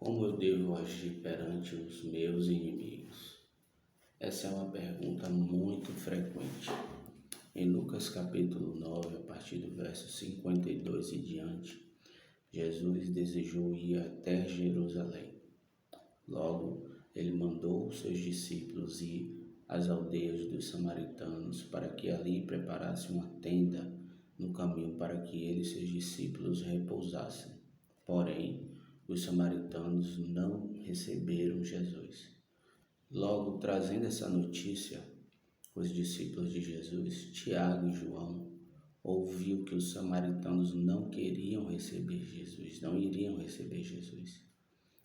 Como eu devo agir perante os meus inimigos? Essa é uma pergunta muito frequente. Em Lucas capítulo 9, a partir do verso 52 e diante, Jesus desejou ir até Jerusalém. Logo, ele mandou os seus discípulos ir às aldeias dos samaritanos para que ali preparassem uma tenda no caminho para que ele e seus discípulos repousassem. Porém, os samaritanos não receberam Jesus. Logo, trazendo essa notícia, os discípulos de Jesus, Tiago e João, ouviu que os samaritanos não queriam receber Jesus, não iriam receber Jesus.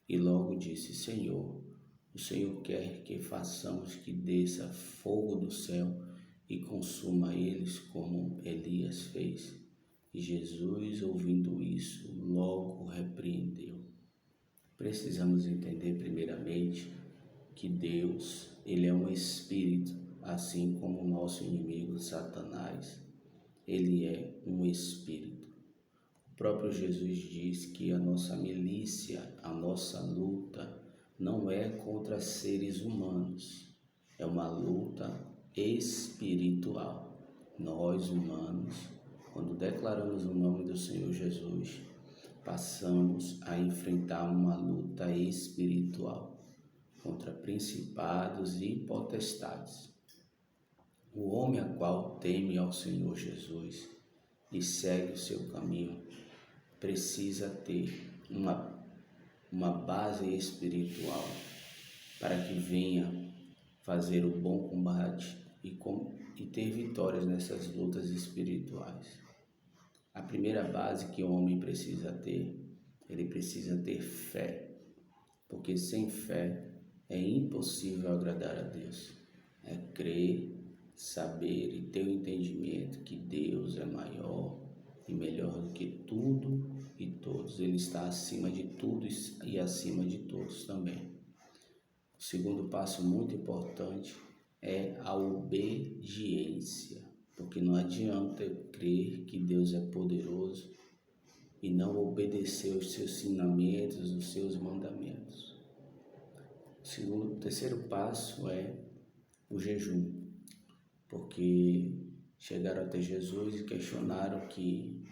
E logo disse: Senhor, o Senhor quer que façamos que desça fogo do céu e consuma eles como Elias fez? E Jesus, ouvindo isso, logo repreendeu. Precisamos entender primeiramente que Deus, ele é um espírito, assim como o nosso inimigo Satanás, ele é um espírito. O próprio Jesus diz que a nossa milícia, a nossa luta, não é contra seres humanos, é uma luta espiritual. Nós, humanos, quando declaramos o nome do Senhor Jesus, passamos a enfrentar uma luta espiritual contra principados e potestades. O homem a qual teme ao Senhor Jesus e segue o seu caminho precisa ter uma base espiritual para que venha fazer o bom combate e ter vitórias nessas lutas espirituais. A primeira base que o homem precisa ter, ele precisa ter fé, porque sem fé é impossível agradar a Deus. É crer, saber e ter o entendimento que Deus é maior e melhor do que tudo e todos. Ele está acima de tudo e acima de todos também. O segundo passo muito importante é a obediência. Porque não adianta eu crer que Deus é poderoso e não obedecer os seus ensinamentos, os seus mandamentos. O terceiro passo é o jejum, porque chegaram até Jesus e questionaram que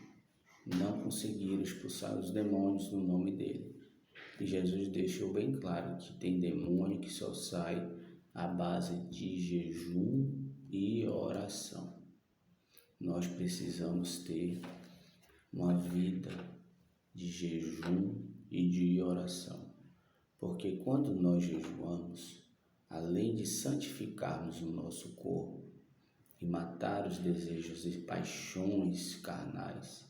não conseguiram expulsar os demônios no nome dele. E Jesus deixou bem claro que tem demônio que só sai à base de jejum e oração. Nós precisamos ter uma vida de jejum e de oração, porque quando nós jejuamos, além de santificarmos o nosso corpo e matar os desejos e paixões carnais,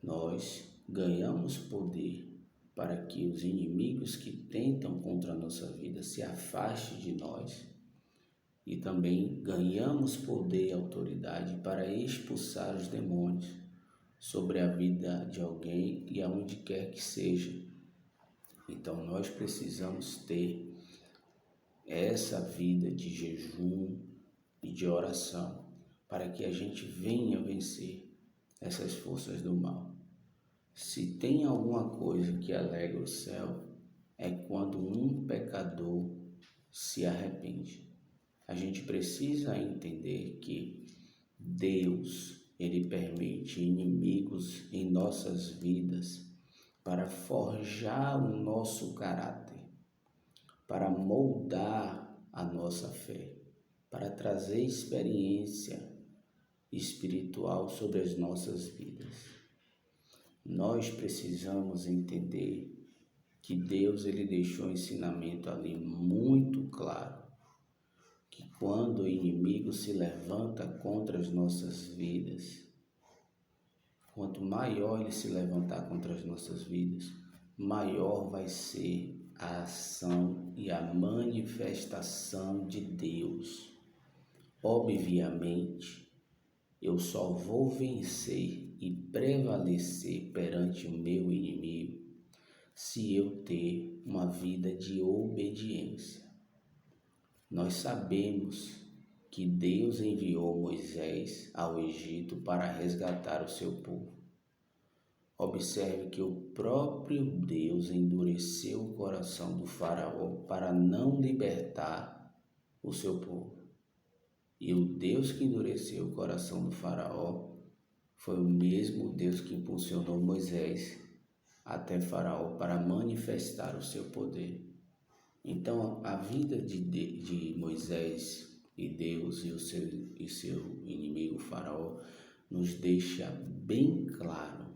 nós ganhamos poder para que os inimigos que tentam contra a nossa vida se afastem de nós. E também ganhamos poder e autoridade para expulsar os demônios sobre a vida de alguém e aonde quer que seja. Então nós precisamos ter essa vida de jejum e de oração para que a gente venha vencer essas forças do mal. Se tem alguma coisa que alegra o céu, é quando um pecador se arrepende. A gente precisa entender que Deus, ele permite inimigos em nossas vidas para forjar o nosso caráter, para moldar a nossa fé, para trazer experiência espiritual sobre as nossas vidas. Nós precisamos entender que Deus, ele deixou um ensinamento ali muito claro, que quando o inimigo se levanta contra as nossas vidas, quanto maior ele se levantar contra as nossas vidas, maior vai ser a ação e a manifestação de Deus. Obviamente, eu só vou vencer e prevalecer perante o meu inimigo se eu ter uma vida de obediência. Nós sabemos que Deus enviou Moisés ao Egito para resgatar o seu povo. Observe que o próprio Deus endureceu o coração do faraó para não libertar o seu povo. E o Deus que endureceu o coração do faraó foi o mesmo Deus que impulsionou Moisés até faraó para manifestar o seu poder. Então, a vida de Moisés e Deus e seu inimigo faraó nos deixa bem claro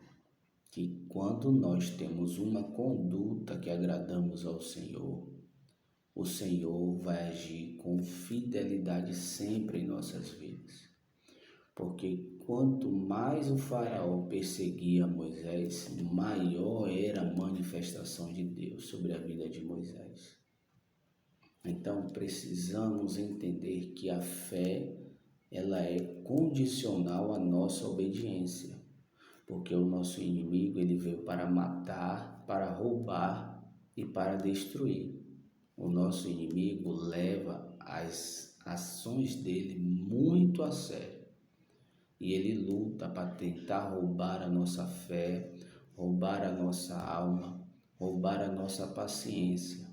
que quando nós temos uma conduta que agradamos ao Senhor, o Senhor vai agir com fidelidade sempre em nossas vidas. Porque quanto mais o faraó perseguia Moisés, maior era a manifestação de Deus sobre a vida de Moisés. Então precisamos entender que a fé ela é condicional à nossa obediência, porque o nosso inimigo ele veio para matar, para roubar e para destruir. O nosso inimigo leva as ações dele muito a sério e ele luta para tentar roubar a nossa fé, roubar a nossa alma, roubar a nossa paciência.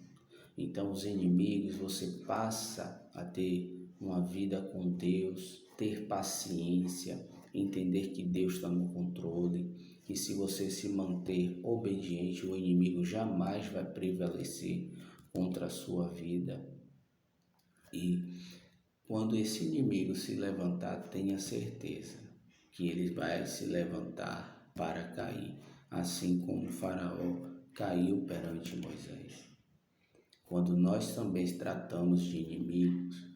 Então, os inimigos, você passa a ter uma vida com Deus, ter paciência, entender que Deus está no controle, que se você se manter obediente, o inimigo jamais vai prevalecer contra a sua vida. E quando esse inimigo se levantar, tenha certeza que ele vai se levantar para cair, assim como o faraó caiu perante Moisés. Quando nós também tratamos de inimigos,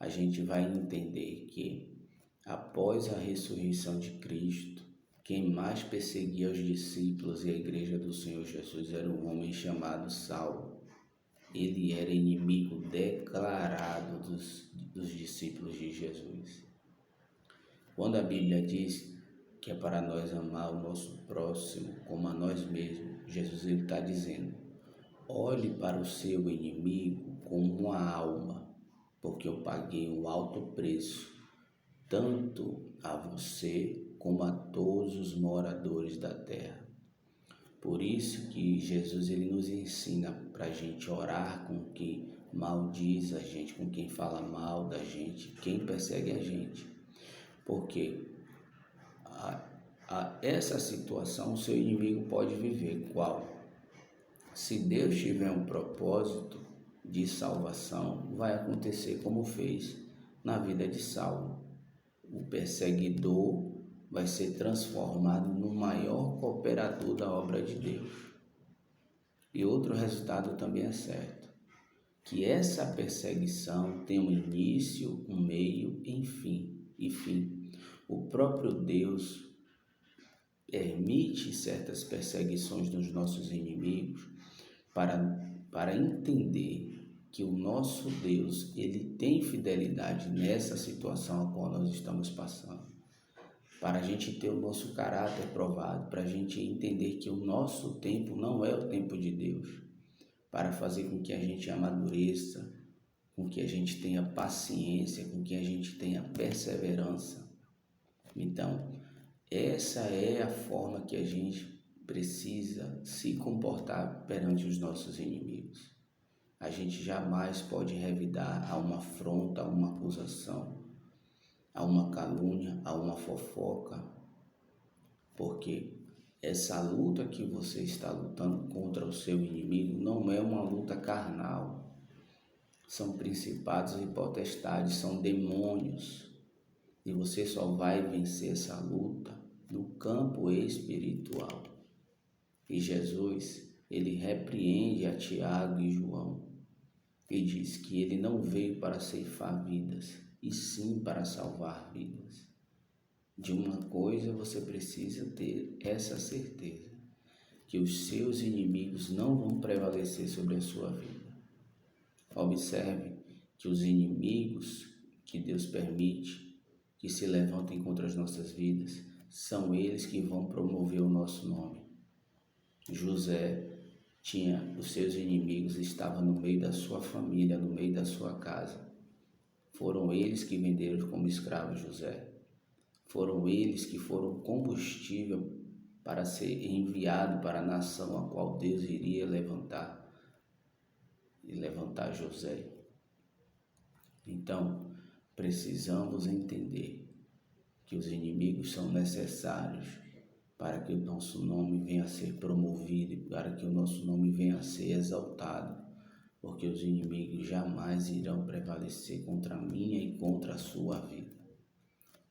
a gente vai entender que, após a ressurreição de Cristo, quem mais perseguia os discípulos e a igreja do Senhor Jesus era um homem chamado Saulo. Ele era inimigo declarado dos discípulos de Jesus. Quando a Bíblia diz que é para nós amar o nosso próximo como a nós mesmos, Jesus está dizendo: olhe para o seu inimigo como uma alma, porque eu paguei um alto preço, tanto a você como a todos os moradores da terra. Por isso que Jesus ele nos ensina para a gente orar com quem maldiz a gente, com quem fala mal da gente, quem persegue a gente. Porque essa situação o seu inimigo pode viver. Qual? Se Deus tiver um propósito de salvação, vai acontecer como fez na vida de Saulo. O perseguidor vai ser transformado no maior cooperador da obra de Deus. E outro resultado também é certo, que essa perseguição tem um início, um meio e fim. O próprio Deus permite certas perseguições dos nossos inimigos para entender que o nosso Deus ele tem fidelidade nessa situação a qual nós estamos passando, para a gente ter o nosso caráter provado, para a gente entender que o nosso tempo não é o tempo de Deus, para fazer com que a gente amadureça, com que a gente tenha paciência, com que a gente tenha perseverança. Então, essa é a forma que a gente precisa se comportar perante os nossos inimigos. A gente jamais pode revidar a uma afronta, a uma acusação, a uma calúnia, a uma fofoca, porque essa luta que você está lutando contra o seu inimigo não é uma luta carnal. São principados e potestades, são demônios. E você só vai vencer essa luta no campo espiritual. E Jesus, ele repreende a Tiago e João e diz que ele não veio para ceifar vidas, e sim para salvar vidas. De uma coisa você precisa ter essa certeza, que os seus inimigos não vão prevalecer sobre a sua vida. Observe que os inimigos que Deus permite que se levantem contra as nossas vidas, são eles que vão promover o nosso nome. José tinha os seus inimigos, estava no meio da sua família, no meio da sua casa. Foram eles que venderam como escravo José. Foram eles que foram combustível para ser enviado para a nação a qual Deus iria levantar José. Então, precisamos entender que os inimigos são necessários para que o nosso nome venha a ser promovido e para que o nosso nome venha a ser exaltado, porque os inimigos jamais irão prevalecer contra a minha e contra a sua vida.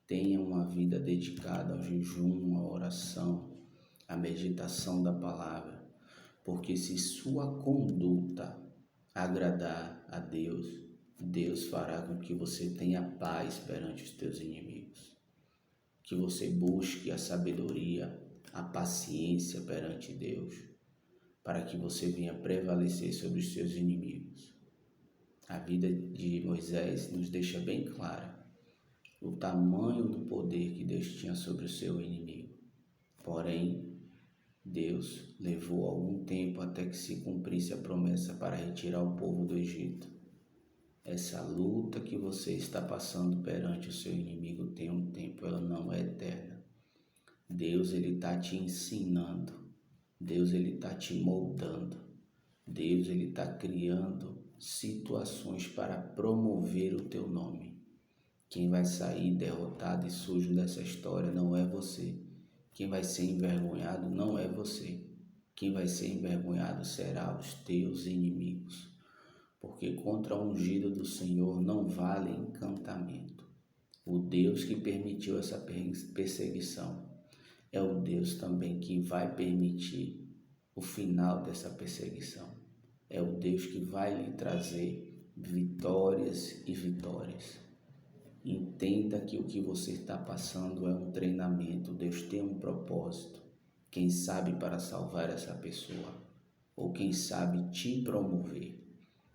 Tenha uma vida dedicada ao jejum, à oração, à meditação da palavra, porque se sua conduta agradar a Deus, Deus fará com que você tenha paz perante os teus inimigos. Que você busque a sabedoria, a paciência perante Deus, para que você venha prevalecer sobre os seus inimigos. A vida de Moisés nos deixa bem clara o tamanho do poder que Deus tinha sobre o seu inimigo. Porém, Deus levou algum tempo até que se cumprisse a promessa para retirar o povo do Egito. Essa luta que você está passando perante o seu inimigo tem um tempo, ela não é eterna. Deus, ele está te ensinando. Deus, ele está te moldando. Deus, ele está criando situações para promover o teu nome. Quem vai sair derrotado e sujo dessa história não é você. Quem vai ser envergonhado não é você. Quem vai ser envergonhado será os teus inimigos. Porque contra o ungido do Senhor não vale encantamento. O Deus que permitiu essa perseguição é o Deus também que vai permitir o final dessa perseguição. É o Deus que vai lhe trazer vitórias e vitórias. Entenda que o que você está passando é um treinamento. Deus tem um propósito. Quem sabe para salvar essa pessoa, ou quem sabe te promover.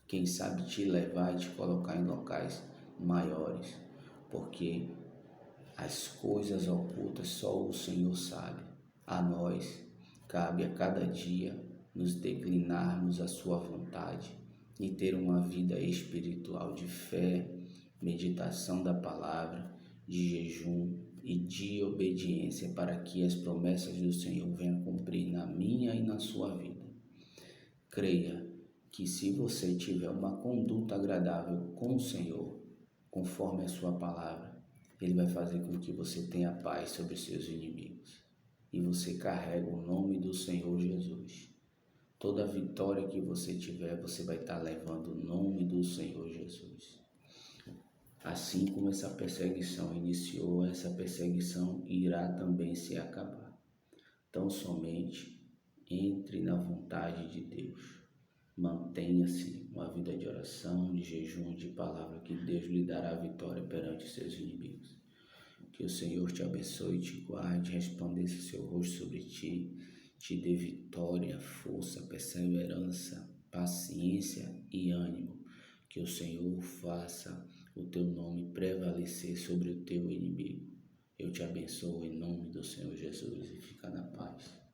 Quem sabe te levar e te colocar em locais maiores, porque as coisas ocultas só o Senhor sabe. A nós cabe a cada dia nos declinarmos à sua vontade e ter uma vida espiritual de fé, meditação da palavra, de jejum e de obediência para que as promessas do Senhor venham cumprir na minha e na sua vida. Creia que se você tiver uma conduta agradável com o Senhor, conforme a sua palavra, Ele vai fazer com que você tenha paz sobre os seus inimigos. E você carrega o nome do Senhor Jesus. Toda vitória que você tiver, você vai estar levando o nome do Senhor Jesus. Assim como essa perseguição iniciou, essa perseguição irá também se acabar. Então somente entre na vontade de Deus. Mantenha-se uma vida de oração, de jejum, de palavra, que Deus lhe dará vitória perante os seus inimigos. Que o Senhor te abençoe, te guarde, resplandeça seu rosto sobre ti, te dê vitória, força, perseverança, paciência e ânimo. Que o Senhor faça o teu nome prevalecer sobre o teu inimigo. Eu te abençoo em nome do Senhor Jesus e fica na paz.